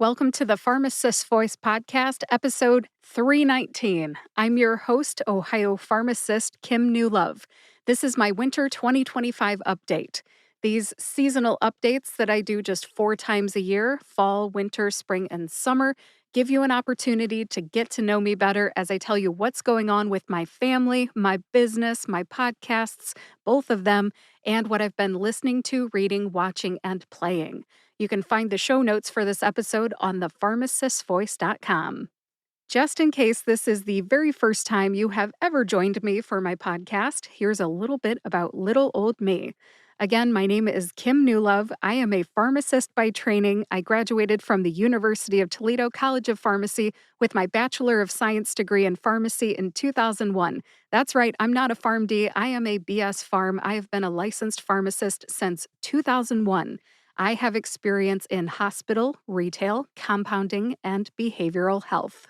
Welcome to the Pharmacist Voice Podcast, episode 319. I'm your host, Ohio pharmacist Kim Newlove. This is my winter 2025 update. These seasonal updates that I do just 4 times a year, fall, winter, spring, and summer, give you an opportunity to get to know me better as I tell you what's going on with my family, my business, my podcasts, both of them, and what I've been listening to, reading, watching, and playing. You can find the show notes for this episode on thepharmacistvoice.com. Just in case this is the very first time you have ever joined me for my podcast, here's a little bit about little old me. Again, my name is Kim Newlove. I am a pharmacist by training. I graduated from the University of Toledo College of Pharmacy with my Bachelor of Science degree in pharmacy in 2001. That's right, I'm not a PharmD. I am a BS Pharm. I have been a licensed pharmacist since 2001. I have experience in hospital, retail, compounding, and behavioral health.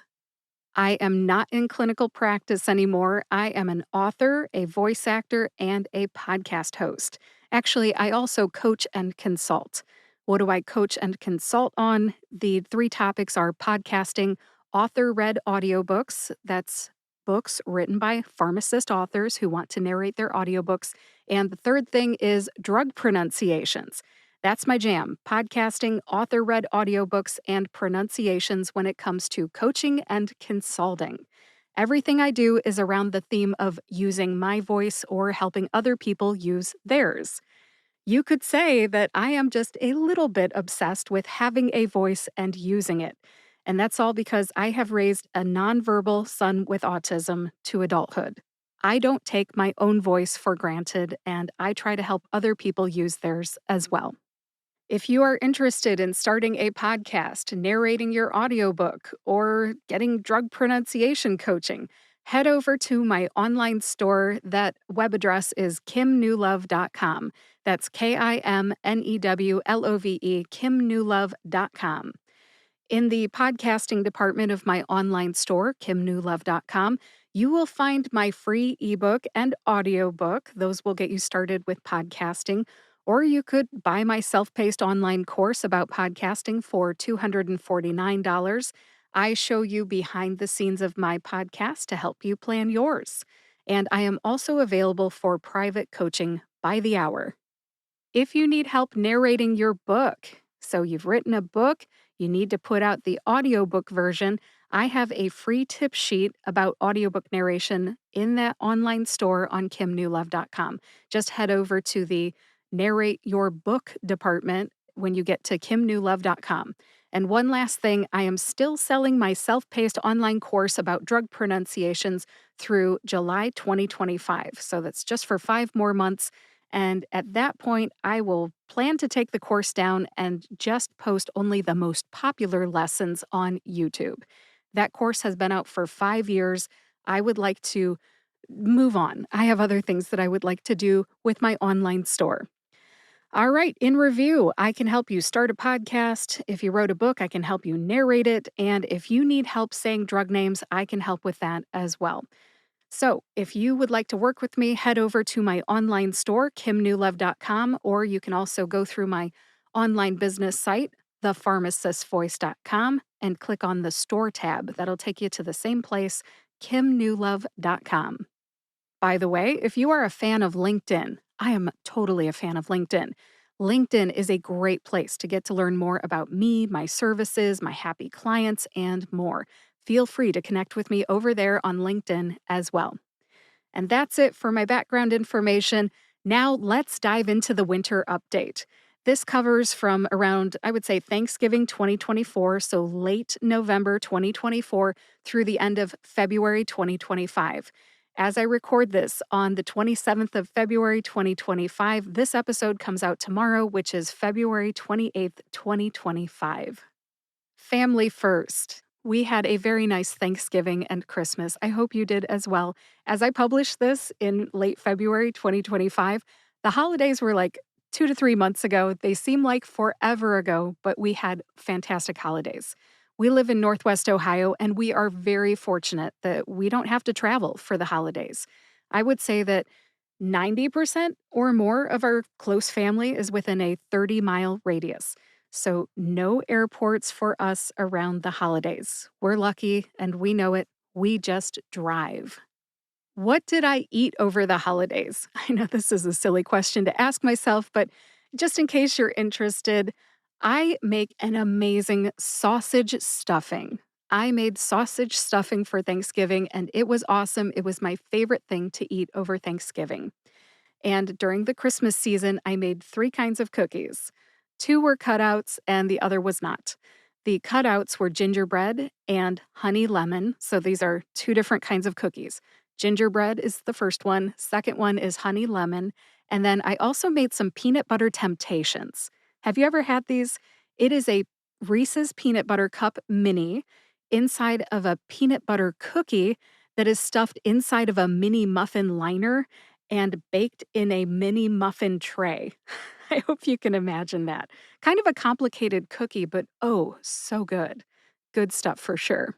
I am not in clinical practice anymore. I am an author, a voice actor, and a podcast host. Actually, I also coach and consult. What do I coach and consult on? The 3 topics are podcasting, author-read audiobooks, that's books written by pharmacist authors who want to narrate their audiobooks, and the third thing is drug pronunciations. That's my jam, podcasting, author-read audiobooks, and pronunciations when it comes to coaching and consulting. Everything I do is around the theme of using my voice or helping other people use theirs. You could say that I am just a little bit obsessed with having a voice and using it. And that's all because I have raised a nonverbal son with autism to adulthood. I don't take my own voice for granted, and I try to help other people use theirs as well. If you are interested in starting a podcast, narrating your audiobook, or getting drug pronunciation coaching, head over to my online store. That web address is kimnewlove.com. That's KIMNEWLOVE, kimnewlove.com. In the podcasting department of my online store, kimnewlove.com, you will find my free ebook and audiobook. Those will get you started with podcasting. Or you could buy my self-paced online course about podcasting for $249. I show you behind the scenes of my podcast to help you plan yours. And I am also available for private coaching by the hour. If you need help narrating your book, so you've written a book, you need to put out the audiobook version, I have a free tip sheet about audiobook narration in that online store on kimnewlove.com. Just head over to the Narrate Your Book department when you get to kimnewlove.com. And one last thing, I am still selling my self-paced online course about drug pronunciations through July 2025. So that's just for 5 more months. And at that point, I will plan to take the course down and just post only the most popular lessons on YouTube. That course has been out for 5 years. I would like to move on. I have other things that I would like to do with my online store. All right, in review, I can help you start a podcast. If you wrote a book, I can help you narrate it. And if you need help saying drug names, I can help with that as well. So if you would like to work with me, head over to my online store, kimnewlove.com, or you can also go through my online business site, thepharmacistvoice.com, and click on the store tab. That'll take you to the same place, kimnewlove.com. By the way, if you are a fan of LinkedIn, I am totally a fan of LinkedIn. LinkedIn is a great place to get to learn more about me, my services, my happy clients, and more. Feel free to connect with me over there on LinkedIn as well. And that's it for my background information. Now let's dive into the winter update. This covers from around, I would say, Thanksgiving 2024, so late November 2024 through the end of February 2025. As I record this on the 27th of February 2025, this episode comes out tomorrow, which is February 28th, 2025. Family first. We had a very nice Thanksgiving and Christmas. I hope you did as well. As I published this in late February 2025, the holidays were like 2 to 3 months ago. They seem like forever ago, but we had fantastic holidays. We live in Northwest Ohio, and we are very fortunate that we don't have to travel for the holidays. I would say that 90% or more of our close family is within a 30-mile radius. So, no airports for us around the holidays. We're lucky and we know it. We just drive. What did I eat over the holidays? I know this is a silly question to ask myself, but just in case you're interested, I make an amazing sausage stuffing. I made sausage stuffing for Thanksgiving and it was awesome. It was my favorite thing to eat over Thanksgiving. And during the Christmas season, I made three kinds of cookies. Two were cutouts, and the other was not. The cutouts were gingerbread and honey lemon. So these are two different kinds of cookies. Gingerbread is the first one, second one is honey lemon. And then I also made some peanut butter temptations. Have you ever had these? It is a Reese's peanut butter cup mini inside of a peanut butter cookie that is stuffed inside of a mini muffin liner and baked in a mini muffin tray. I hope you can imagine that. Kind of a complicated cookie, but oh, so good. Good stuff for sure.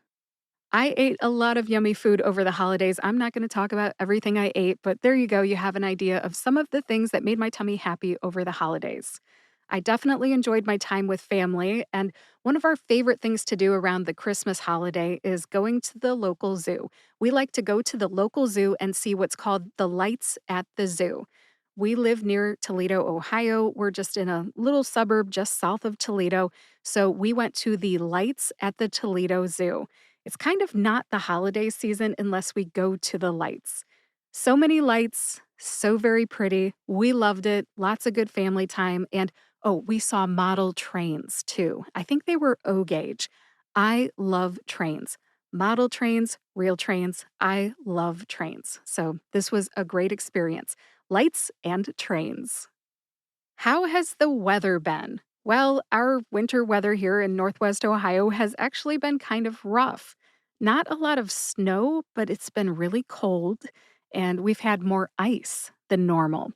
I ate a lot of yummy food over the holidays. I'm not going to talk about everything I ate, but there you go. You have an idea of some of the things that made my tummy happy over the holidays. I definitely enjoyed my time with family, and one of our favorite things to do around the Christmas holiday is going to the local zoo. We like to go to the local zoo and see what's called the lights at the zoo. We live near Toledo, Ohio. We're just in a little suburb just south of Toledo. So we went to the lights at the Toledo Zoo. It's kind of not the holiday season unless we go to the lights. So many lights, so very pretty. We loved it. Lots of good family time. And oh, we saw model trains too. I think they were O gauge. I love trains. Model trains, real trains. I love trains. So this was a great experience. Lights and trains. How has the weather been? Well, our winter weather here in Northwest Ohio has actually been kind of rough. Not a lot of snow, but it's been really cold, and we've had more ice than normal.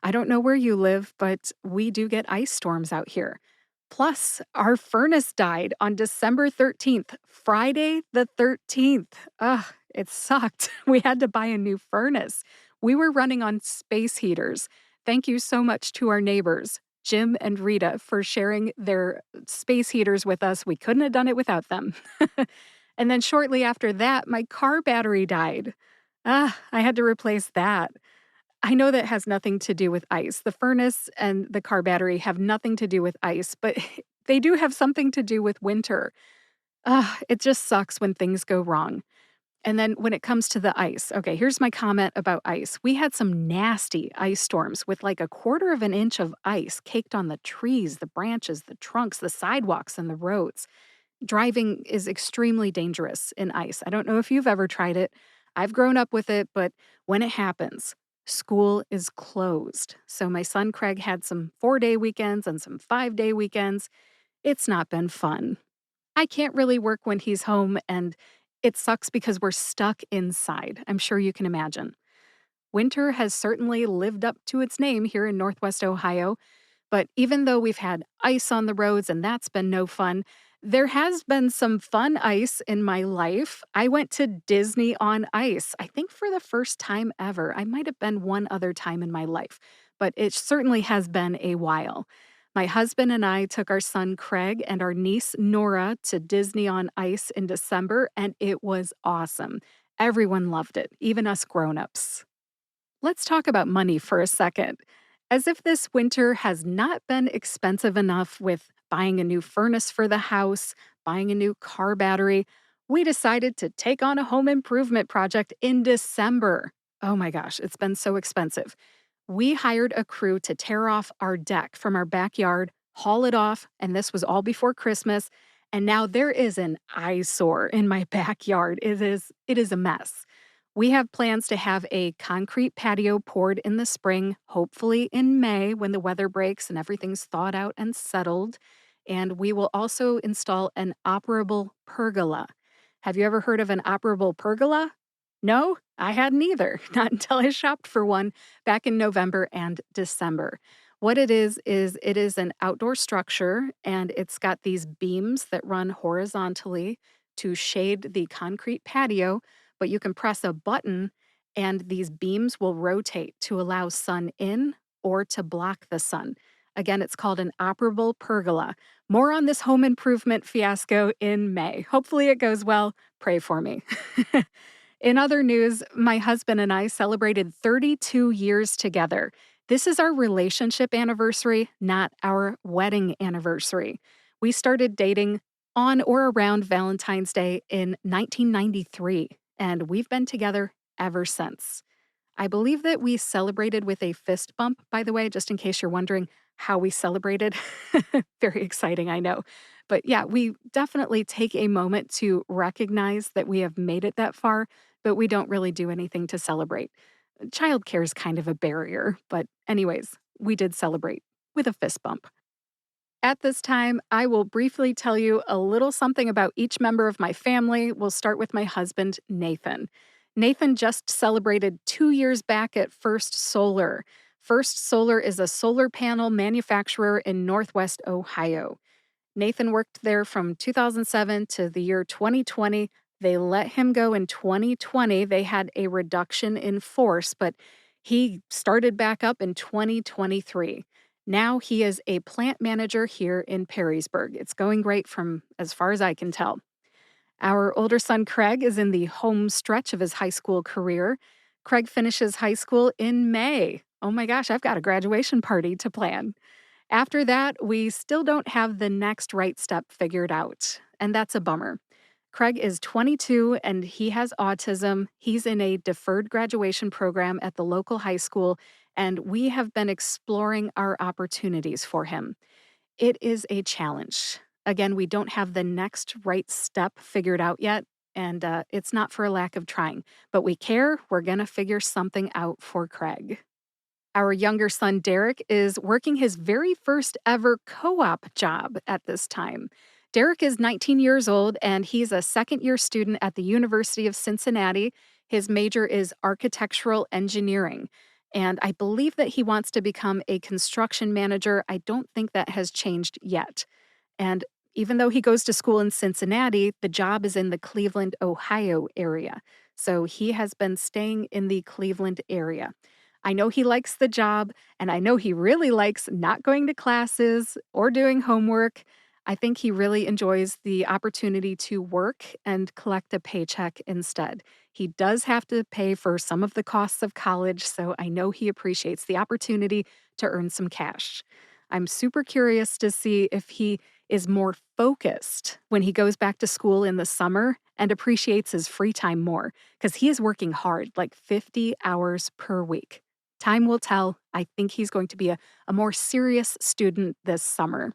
I don't know where you live, but we do get ice storms out here. Plus, our furnace died on December 13th, Friday the 13th. Ugh, it sucked. We had to buy a new furnace. We were running on space heaters. Thank you so much to our neighbors, Jim and Rita, for sharing their space heaters with us. We couldn't have done it without them. And then shortly after that, my car battery died. I had to replace that. I know that has nothing to do with ice. The furnace and the car battery have nothing to do with ice, but they do have something to do with winter. It just sucks when things go wrong. And then when it comes to the ice, okay, here's my comment about ice. We had some nasty ice storms with like a quarter of an inch of ice caked on the trees, the branches, the trunks, the sidewalks, and the roads. Driving is extremely dangerous in ice. I don't know if you've ever tried it. I've grown up with it, but when it happens, school is closed. So my son Kraig had some 4-day weekends and some 5-day weekends. It's not been fun. I can't really work when he's home, and it sucks because we're stuck inside. I'm sure you can imagine. Winter has certainly lived up to its name here in Northwest Ohio. But even though we've had ice on the roads and that's been no fun, there has been some fun ice in my life. I went to Disney on ice, I think for the first time ever. I might have been one other time in my life, but it certainly has been a while. My husband and I took our son Kraig and our niece Nora to Disney on Ice in December, and it was awesome. Everyone loved it, even us grown-ups. Let's talk about money for a second. As if this winter has not been expensive enough with buying a new furnace for the house, buying a new car battery, we decided to take on a home improvement project in December. Oh my gosh, it's been so expensive. We hired a crew to tear off our deck from our backyard, haul it off, and this was all before Christmas. And now there is an eyesore in my backyard. It is a mess. We have plans to have a concrete patio poured in the spring, hopefully in May when the weather breaks and everything's thawed out and settled. And we will also install an operable pergola. Have you ever heard of an operable pergola? No, I hadn't either, not until I shopped for one back in November and December. What it is an outdoor structure and it's got these beams that run horizontally to shade the concrete patio, but you can press a button and these beams will rotate to allow sun in or to block the sun. Again, it's called an operable pergola. More on this home improvement fiasco in May. Hopefully it goes well. Pray for me. In other news, my husband and I celebrated 32 years together. This is our relationship anniversary, not our wedding anniversary. We started dating on or around Valentine's Day in 1993, and we've been together ever since. I believe that we celebrated with a fist bump, by the way, just in case you're wondering how we celebrated. Very exciting, I know. But yeah, we definitely take a moment to recognize that we have made it that far, but we don't really do anything to celebrate. Childcare is kind of a barrier, but anyways, we did celebrate with a fist bump. At this time, I will briefly tell you a little something about each member of my family. We'll start with my husband, Nathan. Nathan just celebrated 2 years back at First Solar. First Solar is a solar panel manufacturer in Northwest Ohio. Nathan worked there from 2007 to the year 2020. They let him go in 2020. They had a reduction in force, but he started back up in 2023. Now he is a plant manager here in Perrysburg. It's going great from as far as I can tell. Our older son, Kraig, is in the home stretch of his high school career. Kraig finishes high school in May. Oh my gosh, I've got a graduation party to plan. After that, we still don't have the next right step figured out, and that's a bummer. Kraig is 22 and he has autism. He's in a deferred graduation program at the local high school, and we have been exploring our opportunities for him. It is a challenge. Again, we don't have the next right step figured out yet, and it's not for a lack of trying, but we care. We're going to figure something out for Kraig. Our younger son, Derrick, is working his very first ever co op job at this time. Derrick is 19 years old and he's a second year student at the University of Cincinnati. His major is architectural engineering. And I believe that he wants to become a construction manager. I don't think that has changed yet. And even though he goes to school in Cincinnati, the job is in the Cleveland, Ohio area. So he has been staying in the Cleveland area. I know he likes the job, and I know he really likes not going to classes or doing homework. I think he really enjoys the opportunity to work and collect a paycheck instead. He does have to pay for some of the costs of college, so I know he appreciates the opportunity to earn some cash. I'm super curious to see if he is more focused when he goes back to school in the summer and appreciates his free time more, because he is working hard, like 50 hours per week. Time will tell. I think he's going to be a more serious student this summer.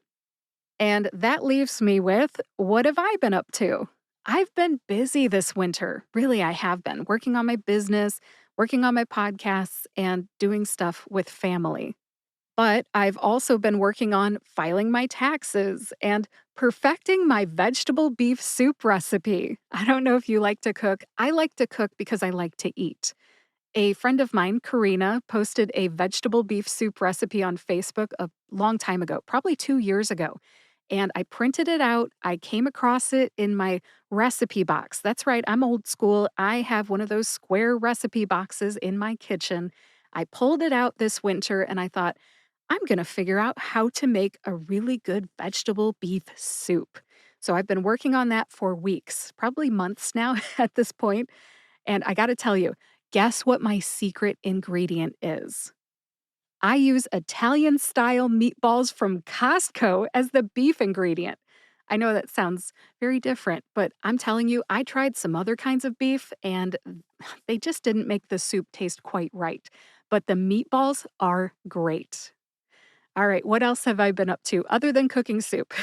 And that leaves me with, what have I been up to? I've been busy this winter. Really, I have been working on my business, working on my podcasts, and doing stuff with family. But I've also been working on filing my taxes and perfecting my vegetable beef soup recipe. I don't know if you like to cook. I like to cook because I like to eat. A friend of mine, Karina, posted a vegetable beef soup recipe on Facebook a long time ago, probably 2 years ago. And I printed it out. I came across it in my recipe box. That's right, I'm old school. I have one of those square recipe boxes in my kitchen. I pulled it out this winter and I thought, I'm going to figure out how to make a really good vegetable beef soup. So I've been working on that for weeks, probably months now at this point. And I got to tell you, guess what my secret ingredient is? I use Italian style meatballs from Costco as the beef ingredient. I know that sounds very different, but I'm telling you, I tried some other kinds of beef and they just didn't make the soup taste quite right. But the meatballs are great. All right, what else have I been up to other than cooking soup?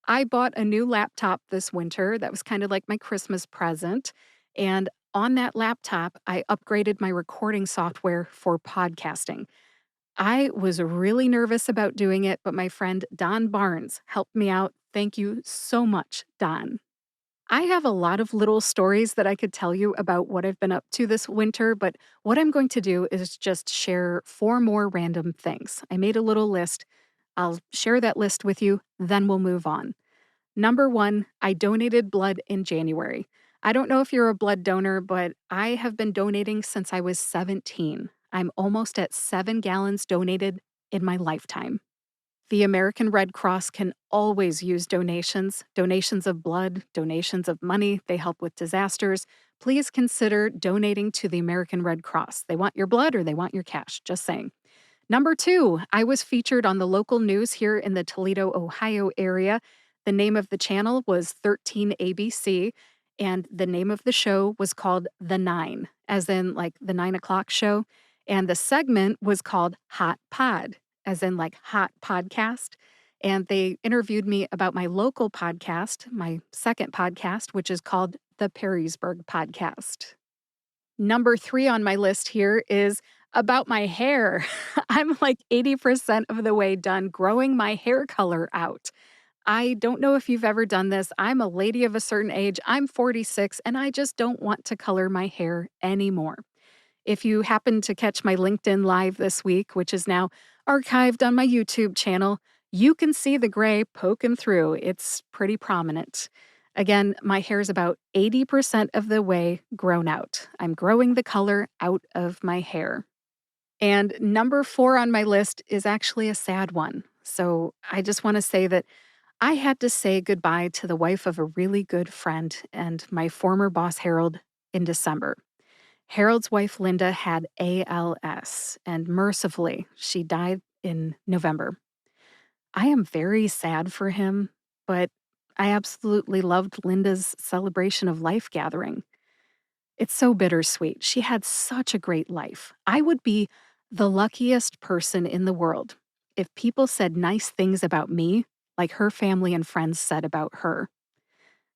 I bought a new laptop this winter. That was kind of like my Christmas present. And on that laptop, I upgraded my recording software for podcasting. I was really nervous about doing it, but my friend Don Barnes helped me out. Thank you so much, Don. I have a lot of little stories that I could tell you about what I've been up to this winter, but what I'm going to do is just share four more random things. I made a little list. I'll share that list with you, then we'll move on. Number one, I donated blood in January. I don't know if you're a blood donor, but I have been donating since I was 17. I'm almost at 7 gallons donated in my lifetime. The American Red Cross can always use donations of blood, donations of money. They help with disasters. Please consider donating to the American Red Cross. They want your blood or they want your cash, just saying. Number two, I was featured on the local news here in the Toledo, Ohio area. The name of the channel was 13 ABC, and the name of the show was called The Nine, as in like the 9 o'clock show. And the segment was called Hot Pod, as in like hot podcast. And they interviewed me about my local podcast, my second podcast, which is called the Perrysburg Podcast. Number three on my list here is about my hair. I'm like 80% of the way done growing my hair color out. I don't know if you've ever done this. I'm a lady of a certain age. I'm 46 and I just don't want to color my hair anymore. If you happen to catch my LinkedIn Live this week, which is now archived on my YouTube channel, you can see the gray poking through. It's pretty prominent. Again, my hair is about 80% of the way grown out. I'm growing the color out of my hair. And number four on my list is actually a sad one. So I just want to say that I had to say goodbye to the wife of a really good friend and my former boss, Harold, in December. Harold's wife, Linda, had ALS, and mercifully, she died in November. I am very sad for him, but I absolutely loved Linda's celebration of life gathering. It's so bittersweet. She had such a great life. I would be the luckiest person in the world if people said nice things about me, like her family and friends said about her.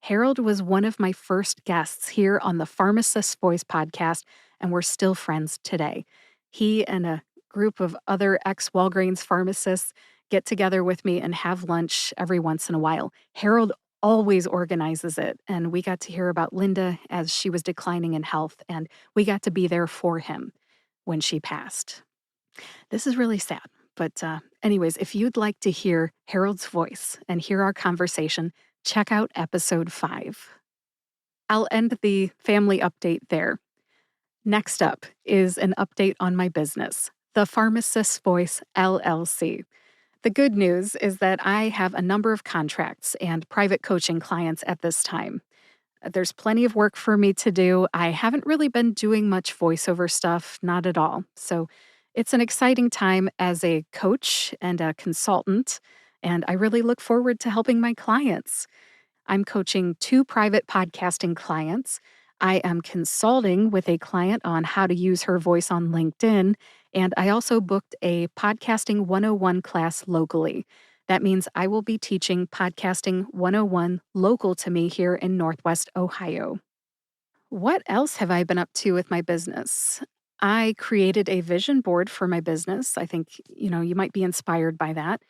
Harold was one of my first guests here on the Pharmacist Voice podcast, and we're still friends today. He and a group of other ex-Walgreens pharmacists get together with me and have lunch every once in a while. Harold always organizes it, and we got to hear about Linda as she was declining in health, and we got to be there for him when she passed. This is really sad. But anyways, if you'd like to hear Harold's voice and hear our conversation, check out episode 5. I'll end the family update there. Next up is an update on my business, the Pharmacist Voice LLC. The good news is that I have a number of contracts and private coaching clients at this time. There's plenty of work for me to do. I haven't really been doing much voiceover stuff, not at all. So it's an exciting time as a coach and a consultant, and I really look forward to helping my clients. I'm coaching 2 private podcasting clients. I am consulting with a client on how to use her voice on LinkedIn, and I also booked a Podcasting 101 class locally. That means I will be teaching Podcasting 101 local to me here in Northwest Ohio. What else have I been up to with my business? I created a vision board for my business. I think, you might be inspired by that.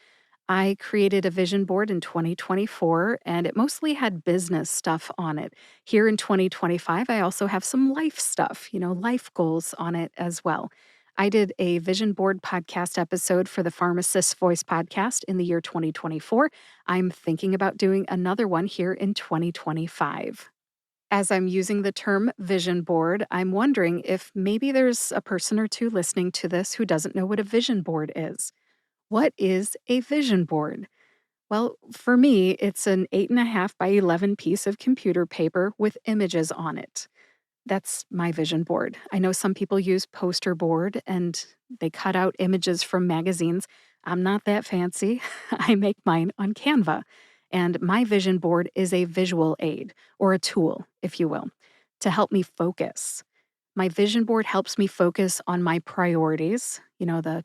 I created a vision board in 2024, and it mostly had business stuff on it. Here in 2025, I also have some life stuff, life goals on it as well. I did a vision board podcast episode for the Pharmacist Voice podcast in the year 2024. I'm thinking about doing another one here in 2025. As I'm using the term vision board, I'm wondering if maybe there's a person or two listening to this who doesn't know what a vision board is. What is a vision board? Well, for me, it's an 8.5 by 11 piece of computer paper with images on it. That's my vision board. I know some people use poster board and they cut out images from magazines. I'm not that fancy. I make mine on Canva. And my vision board is a visual aid, or a tool, if you will, to help me focus. My vision board helps me focus on my priorities. The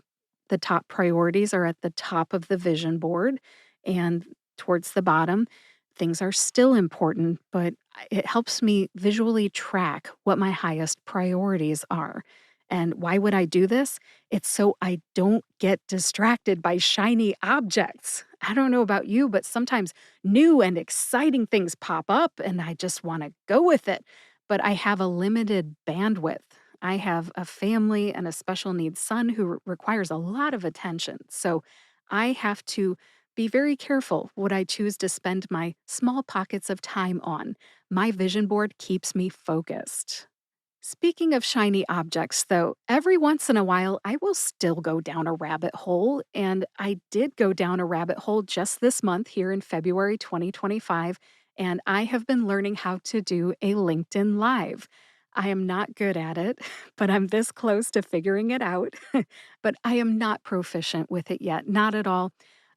top priorities are at the top of the vision board, and towards the bottom, things are still important, but it helps me visually track what my highest priorities are. And why would I do this? It's so I don't get distracted by shiny objects. I don't know about you, but sometimes new and exciting things pop up and I just want to go with it. But I have a limited bandwidth. I have a family and a special needs son who requires a lot of attention. So I have to be very careful what I choose to spend my small pockets of time on. My vision board keeps me focused. Speaking of shiny objects, though, every once in a while I will still go down a rabbit hole, and I did go down a rabbit hole just this month here in February 2025, and I have been learning how to do a LinkedIn Live. I am not good at it, but I'm this close to figuring it out. But I am not proficient with it yet, not at all.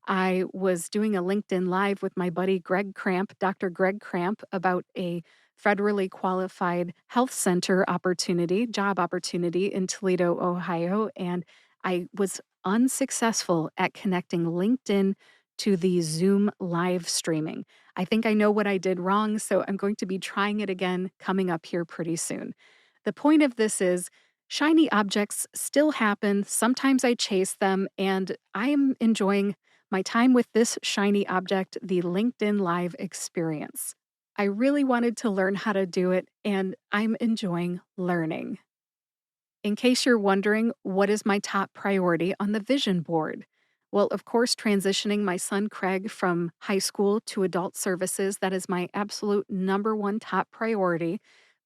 I was doing a LinkedIn Live with my buddy Greg Cramp, Dr. Greg Cramp, about a federally qualified health center opportunity, job opportunity in Toledo, Ohio. And I was unsuccessful at connecting LinkedIn to the Zoom live streaming. I think I know what I did wrong, so I'm going to be trying it again coming up here pretty soon. The point of this is shiny objects still happen. Sometimes I chase them, and I am enjoying my time with this shiny object, the LinkedIn Live experience. I really wanted to learn how to do it, and I'm enjoying learning. In case you're wondering, what is my top priority on the vision board? Well, of course, transitioning my son Kraig from high school to adult services, that is my absolute number one top priority.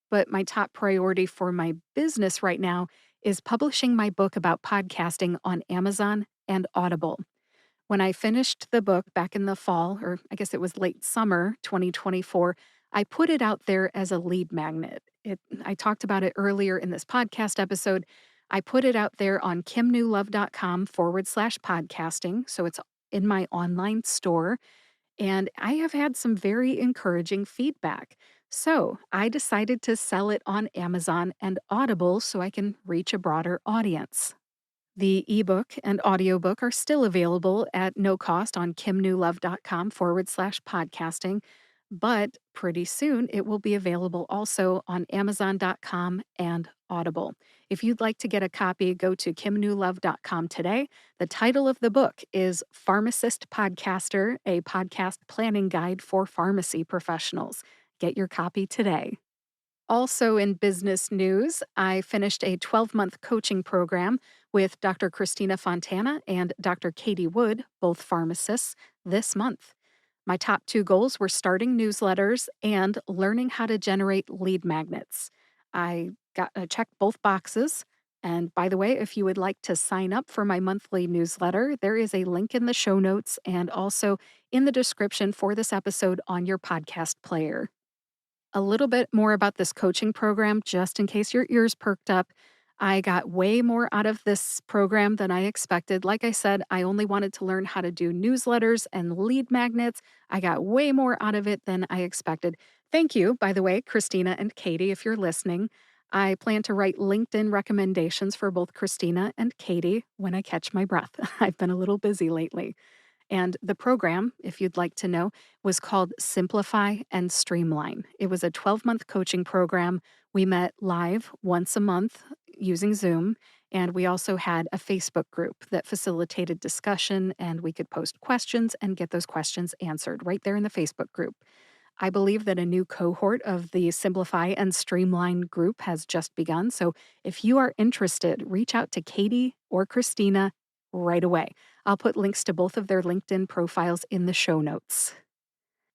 But my top priority for my business right now is publishing my book about podcasting on Amazon and Audible. When I finished the book back in the fall, or I guess it was late summer 2024, I put it out there as a lead magnet. I talked about it earlier in this podcast episode. I put it out there on kimnewlove.com/podcasting. So it's in my online store. And I have had some very encouraging feedback. So I decided to sell it on Amazon and Audible so I can reach a broader audience. The ebook and audiobook are still available at no cost on kimnewlove.com/podcasting, but pretty soon it will be available also on Amazon.com and Audible. If you'd like to get a copy, go to kimnewlove.com today. The title of the book is Pharmacist Podcaster, a podcast planning guide for pharmacy professionals. Get your copy today. Also, in business news, I finished a 12-month coaching program with Dr. Christina Fontana and Dr. Katie Wood, both pharmacists, this month. My top two goals were starting newsletters and learning how to generate lead magnets. I checked both boxes. And by the way, if you would like to sign up for my monthly newsletter, there is a link in the show notes and also in the description for this episode on your podcast player. A little bit more about this coaching program, just in case your ears perked up. I got way more out of this program than I expected. Like I said, I only wanted to learn how to do newsletters and lead magnets. I got way more out of it than I expected. Thank you, by the way, Christina and Katie, if you're listening. I plan to write LinkedIn recommendations for both Christina and Katie when I catch my breath. I've been a little busy lately. And the program, if you'd like to know, was called Simplify and Streamline. It was a 12-month coaching program. We met live once a month using Zoom, and we also had a Facebook group that facilitated discussion, and we could post questions and get those questions answered right there in the Facebook group. I believe that a new cohort of the Simplify and Streamline group has just begun. So if you are interested, reach out to Katie or Christina right away. I'll put links to both of their LinkedIn profiles in the show notes.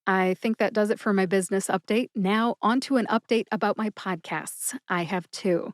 I think that does it for my business update. Now, on to an update about my podcasts. I have two.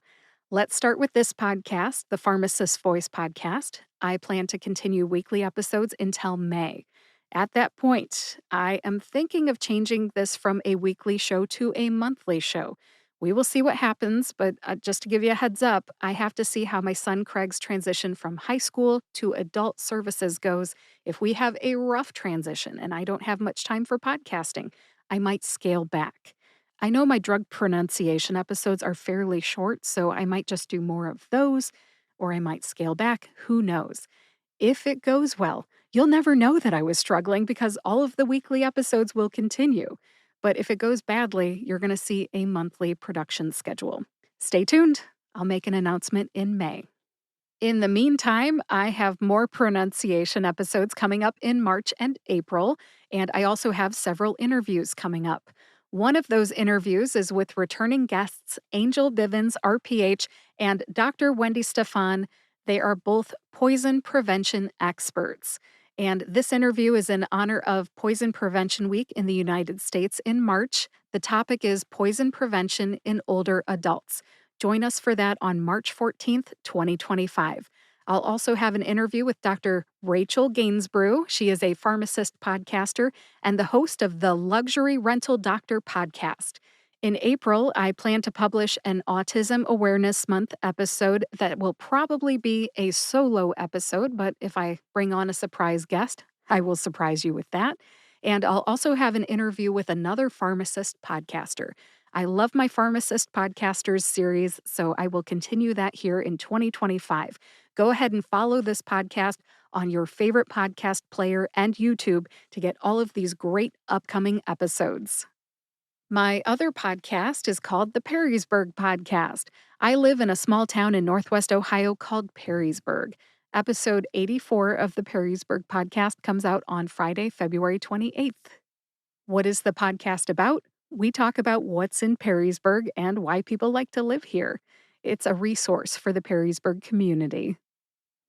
Let's start with this podcast, the Pharmacist Voice podcast. I plan to continue weekly episodes until May. At that point, I am thinking of changing this from a weekly show to a monthly show. We will see what happens, but just to give you a heads up, I have to see how my son Craig's transition from high school to adult services goes. If we have a rough transition and I don't have much time for podcasting, I might scale back. I know my drug pronunciation episodes are fairly short, so I might just do more of those, or I might scale back. Who knows? If it goes well, you'll never know that I was struggling because all of the weekly episodes will continue. But if it goes badly, you're going to see a monthly production schedule. Stay tuned. I'll make an announcement in May. In the meantime, I have more pronunciation episodes coming up in March and April, and I also have several interviews coming up. One of those interviews is with returning guests Angel Bivens, RPH, and Dr. Wendy Stefan. They are both poison prevention experts. And this interview is in honor of Poison Prevention Week in the United States in March. The topic is poison prevention in older adults. Join us for that on March 14th, 2025. I'll also have an interview with Dr. Rachel Gainsborough. She is a pharmacist podcaster and the host of the Luxury Rental Doctor podcast. In April, I plan to publish an Autism Awareness Month episode that will probably be a solo episode, but if I bring on a surprise guest, I will surprise you with that. And I'll also have an interview with another pharmacist podcaster. I love my Pharmacist Podcasters series, so I will continue that here in 2025. Go ahead and follow this podcast on your favorite podcast player and YouTube to get all of these great upcoming episodes. My other podcast is called the Perrysburg Podcast. I live in a small town in Northwest Ohio called Perrysburg. Episode 84 of the Perrysburg Podcast comes out on Friday, February 28th. What is the podcast about? We talk about what's in Perrysburg and why people like to live here. It's a resource for the Perrysburg community.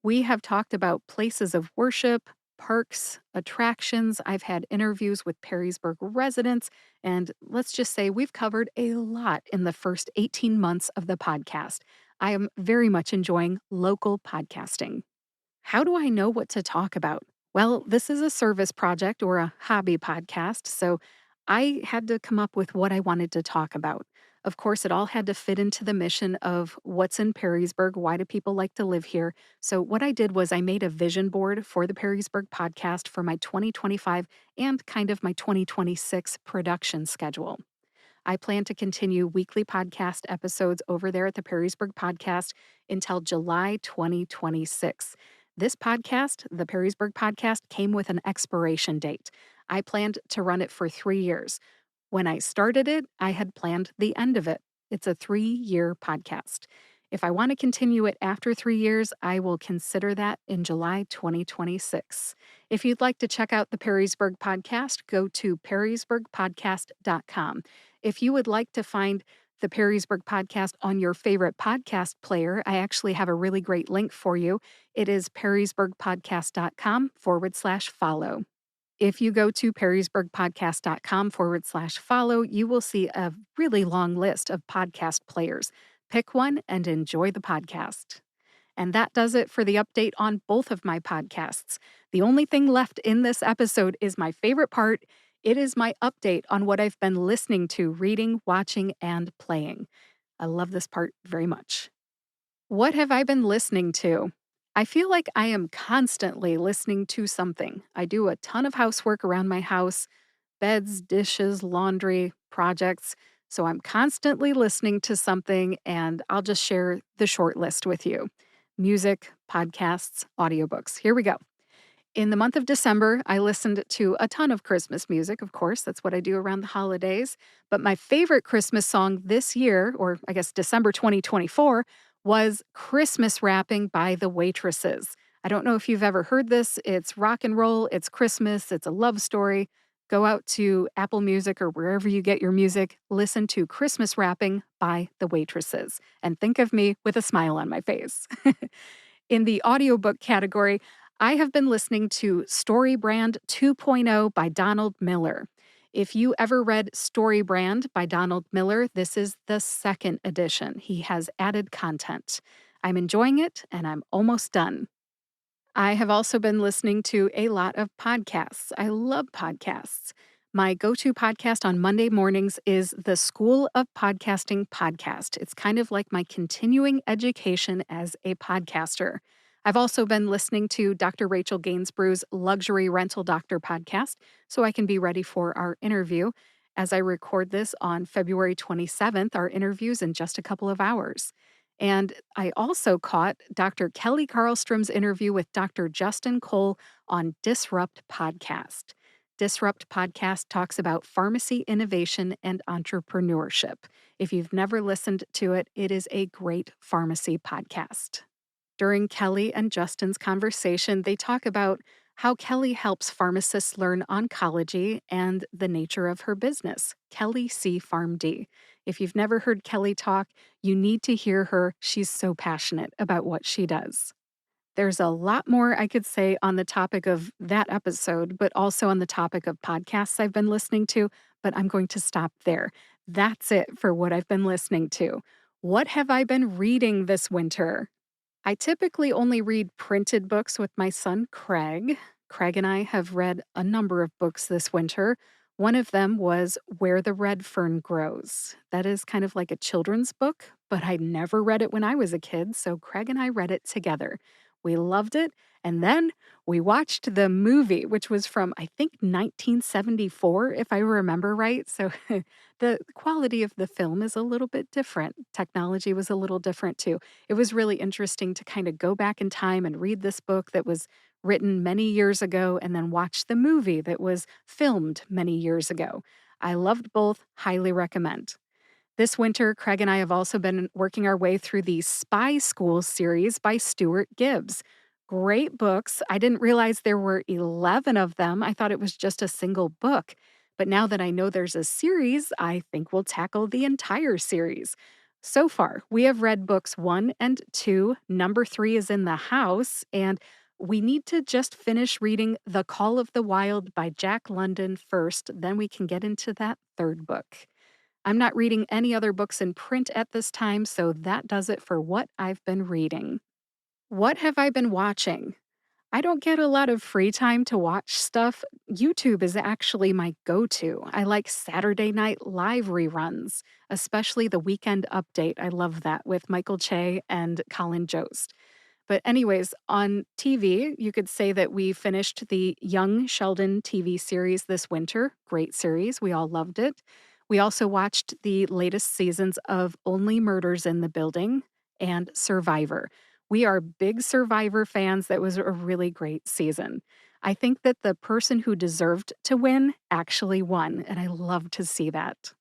We have talked about places of worship, parks, attractions. I've had interviews with Perrysburg residents, and let's just say we've covered a lot in the first 18 months of the podcast. I am very much enjoying local podcasting. How do I know what to talk about? Well, this is a service project or a hobby podcast, so I had to come up with what I wanted to talk about. Of course, it all had to fit into the mission of what's in Perrysburg, why do people like to live here? So, what I did was I made a vision board for the Perrysburg podcast for my 2025 and kind of my 2026 production schedule. I plan to continue weekly podcast episodes over there at the Perrysburg Podcast until July 2026. This podcast, the Perrysburg Podcast, came with an expiration date. I planned to run it for 3 years. When I started it, I had planned the end of it. It's a 3-year podcast. If I want to continue it after 3 years, I will consider that in July 2026. If you'd like to check out the Perrysburg Podcast, go to perrysburgpodcast.com. If you would like to find the Perrysburg Podcast on your favorite podcast player, I actually have a really great link for you. It is perrysburgpodcast.com/follow. If you go to perrysburgpodcast.com/follow, you will see a really long list of podcast players. Pick one and enjoy the podcast. And that does it for the update on both of my podcasts. The only thing left in this episode is my favorite part. It is my update on what I've been listening to, reading, watching, and playing. I love this part very much. What have I been listening to? I feel like I am constantly listening to something. I do a ton of housework around my house, beds, dishes, laundry, projects. So I'm constantly listening to something, and I'll just share the short list with you. Music, podcasts, audiobooks. Here we go. In the month of December, I listened to a ton of Christmas music, of course. That's what I do around the holidays. But my favorite Christmas song this year, or I guess December 2024, was Christmas Wrapping by the Waitresses. I don't know if you've ever heard this. It's rock and roll, it's Christmas, it's a love story. Go out to Apple Music or wherever you get your music, listen to Christmas Wrapping by the Waitresses, and think of me with a smile on my face. In the audiobook category, I have been listening to Storybrand 2.0 by Donald Miller. If you ever read Storybrand by Donald Miller, this is the second edition. He has added content. I'm enjoying it, and I'm almost done. I have also been listening to a lot of podcasts. I love podcasts. My go-to podcast on Monday mornings is the School of Podcasting podcast. It's kind of like my continuing education as a podcaster. I've also been listening to Dr. Rachel Gainsborough's Luxury Rental Doctor podcast, so I can be ready for our interview. As I record this on February 27th, our interview's in just a couple of hours. And I also caught Dr. Kelly Karlstrom's interview with Dr. Justin Cole on Disrupt Podcast. Disrupt Podcast talks about pharmacy innovation and entrepreneurship. If you've never listened to it, it is a great pharmacy podcast. During Kelly and Justin's conversation, they talk about how Kelly helps pharmacists learn oncology and the nature of her business, Kelly C. PharmD. If you've never heard Kelly talk, you need to hear her. She's so passionate about what she does. There's a lot more I could say on the topic of that episode, but also on the topic of podcasts I've been listening to, but I'm going to stop there. That's it for what I've been listening to. What have I been reading this winter? I typically only read printed books with my son, Kraig. Kraig and I have read a number of books this winter. One of them was Where the Red Fern Grows. That is kind of like a children's book, but I never read it when I was a kid, so Kraig and I read it together. We loved it, and then we watched the movie, which was from, I think, 1974, if I remember right. So the quality of the film is a little bit different. Technology was a little different too. It was really interesting to kind of go back in time and read this book that was written many years ago and then watch the movie that was filmed many years ago. I loved both, highly recommend. This winter, Craig and I have also been working our way through the Spy School series by Stuart Gibbs. Great books. I didn't realize there were 11 of them. I thought it was just a single book. But now that I know there's a series, I think we'll tackle the entire series. So far, we have read books 1 and 2. Number 3 is in the house, and we need to just finish reading The Call of the Wild by Jack London first. Then we can get into that third book. I'm not reading any other books in print at this time, so that does it for what I've been reading. What have I been watching? I don't get a lot of free time to watch stuff. YouTube is actually my go to. I like Saturday Night Live reruns, especially the Weekend Update. I love that with Michael Che and Colin Jost. But, anyways, on TV, you could say that we finished the Young Sheldon TV series this winter. Great series. We all loved it. We also watched the latest seasons of Only Murders in the Building and Survivor. We are big Survivor fans. That was a really great season. I think that the person who deserved to win actually won, and I love to see that.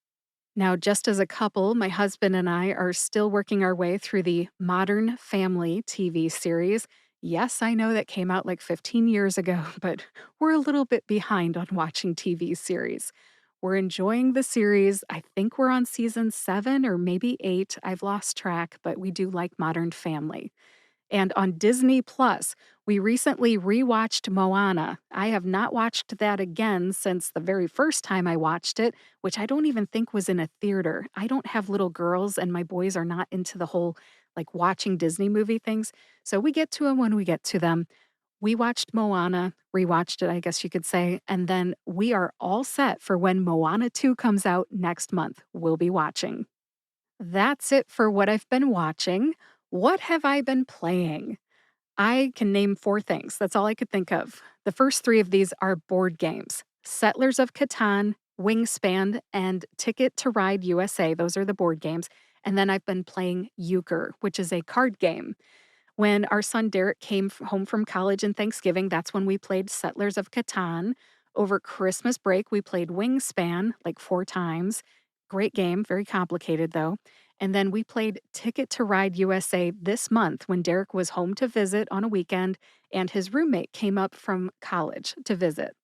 Now, just as a couple, my husband and I are still working our way through the Modern Family TV series. Yes, I know that came out like 15 years ago, but we're a little bit behind on watching TV series. We're enjoying the series. I think we're on season 7 or maybe 8. I've lost track, but we do like Modern Family. And on Disney Plus, we recently rewatched Moana. I have not watched that again since the very first time I watched it, which I don't even think was in a theater. I don't have little girls, and my boys are not into the whole like watching Disney movie things. So we get to them when we get to them. We watched Moana, rewatched it, I guess you could say, and then we are all set for when Moana 2 comes out next month. We'll be watching. That's it for what I've been watching. What have I been playing? I can name 4 things. That's all I could think of. The first 3 of these are board games: Settlers of Catan, Wingspan, and Ticket to Ride USA. Those are the board games. And then I've been playing Euchre, which is a card game. When our son Derrick came home from college in Thanksgiving, that's when we played Settlers of Catan. Over Christmas break, we played Wingspan like 4 times. Great game, very complicated though. And then we played Ticket to Ride USA this month when Derrick was home to visit on a weekend and his roommate came up from college to visit.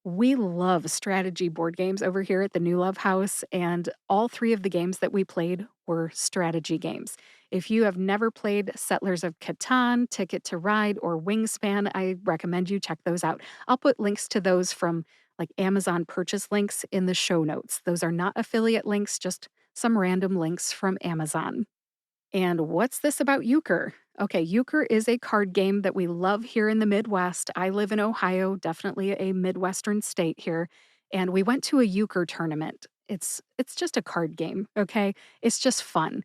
We love strategy board games over here at the New Love House, and all 3 of the games that we played were strategy games. If you have never played Settlers of Catan, Ticket to Ride, or Wingspan, I recommend you check those out. I'll put links to those from like Amazon purchase links in the show notes. Those are not affiliate links, just some random links from Amazon. And what's this about euchre? Okay, euchre is a card game that we love here in the Midwest. I live in Ohio, definitely a Midwestern state here, and we went to a euchre tournament. It's just a card game, okay? It's just fun.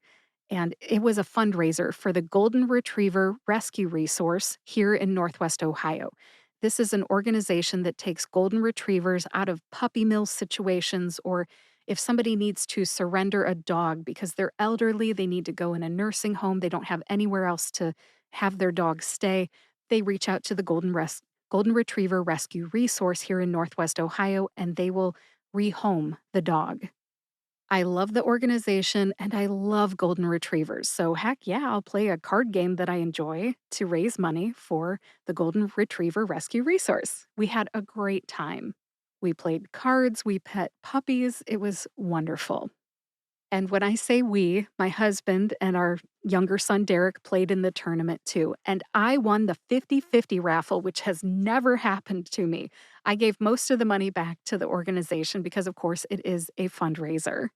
And it was a fundraiser for the Golden Retriever Rescue Resource here in Northwest Ohio. This is an organization that takes golden retrievers out of puppy mill situations, or if somebody needs to surrender a dog because they're elderly, they need to go in a nursing home, they don't have anywhere else to have their dog stay, they reach out to the Golden Retriever Rescue Resource here in Northwest Ohio, and they will rehome the dog. I love the organization and I love golden retrievers. So, heck yeah, I'll play a card game that I enjoy to raise money for the Golden Retriever Rescue Resource. We had a great time. We played cards, we pet puppies. It was wonderful. And when I say we, my husband and our younger son Derrick played in the tournament too. And I won the 50-50 raffle, which has never happened to me. I gave most of the money back to the organization because, of course, it is a fundraiser.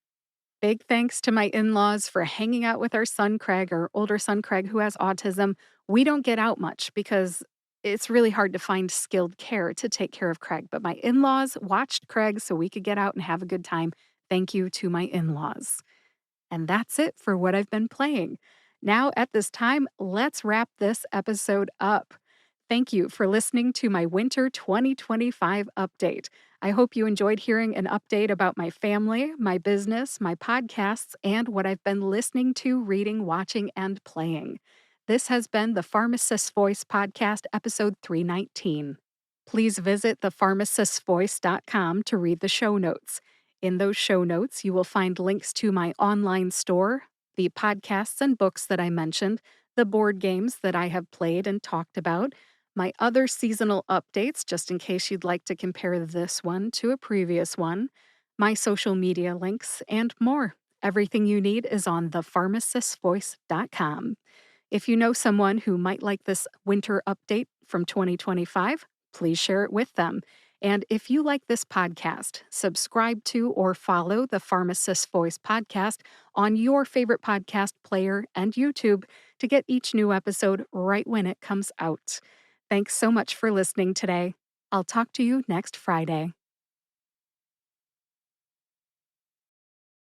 Big thanks to my in laws for hanging out with our son, Kraig, our older son, Kraig, who has autism. We don't get out much because it's really hard to find skilled care to take care of Kraig. But my in laws watched Kraig so we could get out and have a good time. Thank you to my in laws. And that's it for what I've been playing. Now, at this time, let's wrap this episode up. Thank you for listening to my Winter 2025 update. I hope you enjoyed hearing an update about my family, my business, my podcasts, and what I've been listening to, reading, watching, and playing. This has been the Pharmacist Voice Podcast, episode 319. Please visit thepharmacistvoice.com to read the show notes. In those show notes, you will find links to my online store, the podcasts and books that I mentioned, the board games that I have played and talked about, my other seasonal updates, just in case you'd like to compare this one to a previous one, my social media links, and more. Everything you need is on thepharmacistvoice.com. If you know someone who might like this winter update from 2025, please share it with them. And if you like this podcast, subscribe to or follow the Pharmacist Voice podcast on your favorite podcast player and YouTube to get each new episode right when it comes out. Thanks so much for listening today. I'll talk to you next Friday.